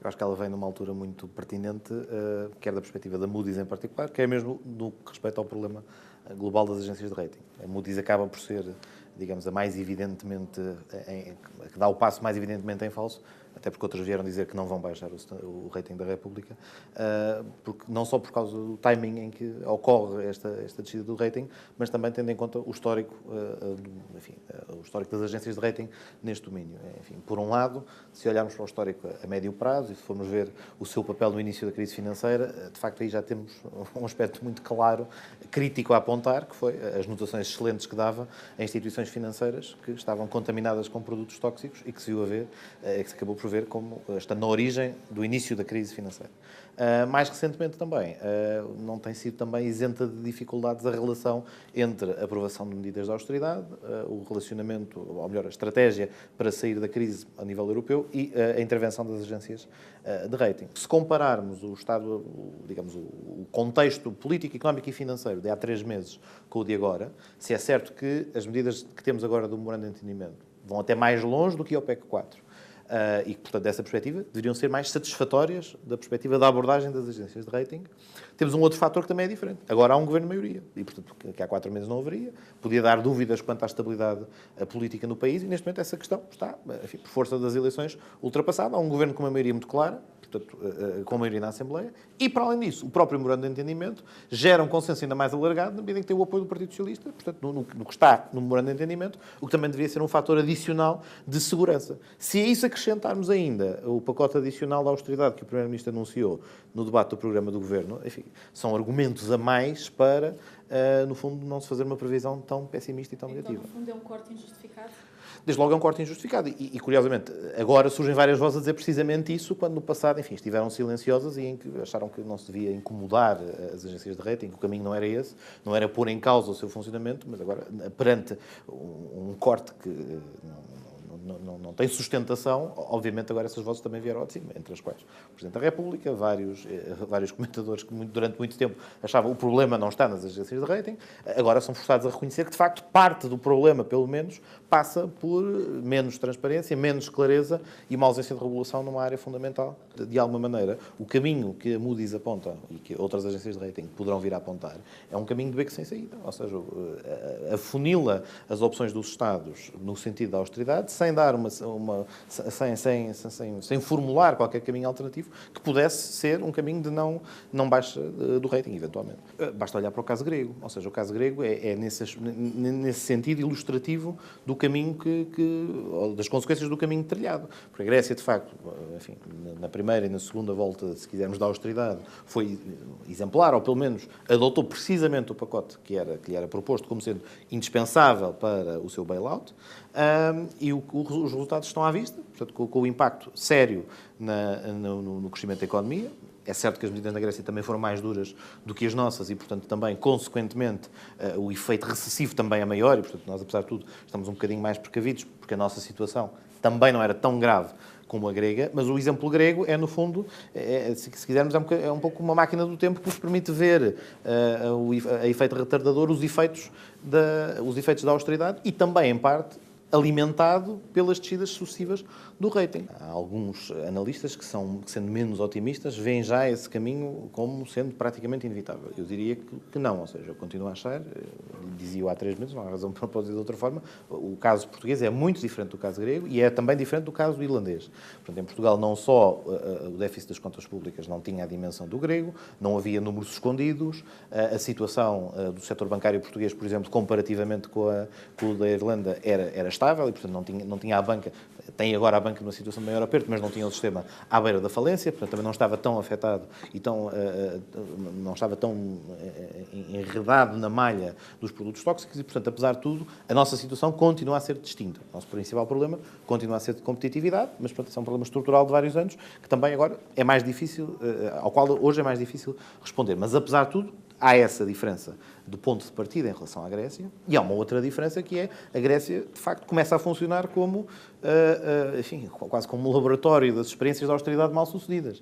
Eu acho que ela vem numa altura muito pertinente, quer da perspectiva da Moody's em particular, quer mesmo no que respeita ao problema global das agências de rating. A Moody's acaba por ser, digamos, a mais evidentemente, a que dá o passo mais evidentemente em falso, até porque outras vieram dizer que não vão baixar o rating da República, porque, não só por causa do timing em que ocorre esta descida do rating, mas também tendo em conta o histórico, enfim, o histórico das agências de rating neste domínio. Enfim, por um lado, se olharmos para o histórico a médio prazo e se formos ver o seu papel no início da crise financeira, de facto aí já temos um aspecto muito claro, crítico a apontar, que foi as notações excelentes que dava a instituições financeiras que estavam contaminadas com produtos tóxicos e que se viu a ver, que se acabou por ver como está na origem do início da crise financeira. Mais recentemente também, não tem sido também isenta de dificuldades a relação entre a aprovação de medidas de austeridade, o relacionamento, ou melhor, a estratégia para sair da crise a nível europeu e a intervenção das agências de rating. Se compararmos o estado, digamos, o contexto político, económico e financeiro de há 3 meses com o de agora, se é certo que as medidas que temos agora do memorando de entendimento vão até mais longe do que o PEC 4. E que, portanto, dessa perspectiva, deveriam ser mais satisfatórias da perspectiva da abordagem das agências de rating. Temos um outro fator que também é diferente. Agora há um governo de maioria. E, portanto, que há 4 meses não haveria. Podia dar dúvidas quanto à estabilidade política no país. E, neste momento, essa questão está, enfim, por força das eleições, ultrapassada. Há um governo com uma maioria muito clara, portanto, com a maioria na Assembleia. E, para além disso, o próprio memorando de entendimento gera um consenso ainda mais alargado na medida em que tem o apoio do Partido Socialista, portanto, no que está no memorando de entendimento, o que também deveria ser um fator adicional de segurança. Se a isso acrescentarmos ainda o pacote adicional da austeridade que o Primeiro-Ministro anunciou no debate do programa do Governo, enfim, são argumentos a mais para, no fundo, não se fazer uma previsão tão pessimista e tão negativa. Então, no fundo, é um corte injustificado? Desde logo é um corte injustificado. E, curiosamente, agora surgem várias vozes a dizer precisamente isso, quando no passado, enfim, estiveram silenciosas e em que acharam que não se devia incomodar as agências de rating, que o caminho não era esse, não era pôr em causa o seu funcionamento, mas agora, perante um corte que não tem sustentação, obviamente agora essas vozes também vieram de cima, entre as quais o Presidente da República, vários comentadores que durante muito tempo achavam que o problema não está nas agências de rating, agora são forçados a reconhecer que, de facto, parte do problema, pelo menos, passa por menos transparência, menos clareza e uma ausência de regulação numa área fundamental. De alguma maneira, o caminho que a Moody's aponta e que outras agências de rating poderão vir a apontar é um caminho de beco sem saída, ou seja, afunila as opções dos Estados no sentido da austeridade, sem dar sem formular qualquer caminho alternativo que pudesse ser um caminho de não baixa do rating, eventualmente. Basta olhar para o caso grego, ou seja, o caso grego é nesse sentido ilustrativo do caminho ou das consequências do caminho trilhado. Porque a Grécia, de facto, enfim, na primeira e na segunda volta, se quisermos, da austeridade, foi exemplar, ou pelo menos adotou precisamente o pacote que lhe era proposto como sendo indispensável para o seu bailout, e os resultados estão à vista, portanto, com o impacto sério no crescimento da economia. É certo que as medidas na Grécia também foram mais duras do que as nossas e, portanto, também, consequentemente, o efeito recessivo também é maior e, portanto, nós, apesar de tudo, estamos um bocadinho mais precavidos, porque a nossa situação também não era tão grave como a grega, mas o exemplo grego é, no fundo, se quisermos, é um pouco uma máquina do tempo que nos permite ver a efeito retardador os efeitos da austeridade e também, em parte, alimentado pelas descidas sucessivas do rating. Há alguns analistas que, sendo menos otimistas, veem já esse caminho como sendo praticamente inevitável. Eu diria que não, ou seja, eu continuo a achar, dizia-o há 3 meses, não há razão para dizer de outra forma, o caso português é muito diferente do caso grego e é também diferente do caso irlandês. Portanto, em Portugal não só o déficit das contas públicas não tinha a dimensão do grego, não havia números escondidos, a situação do setor bancário português, por exemplo, comparativamente com o da Irlanda, era estável e, portanto, não tinha a banca, tem agora a banca numa situação de maior aperto, mas não tinha o sistema à beira da falência, portanto, também não estava tão afetado e não estava tão enredado na malha dos produtos tóxicos e, portanto, apesar de tudo, a nossa situação continua a ser distinta. O nosso principal problema continua a ser de competitividade, mas, portanto, é um problema estrutural de vários anos que também agora é mais difícil, ao qual hoje é mais difícil responder. Mas, apesar de tudo, há essa diferença do ponto de partida em relação à Grécia e há uma outra diferença que é a Grécia, de facto, começa a funcionar como, enfim, quase como um laboratório das experiências de austeridade mal-sucedidas.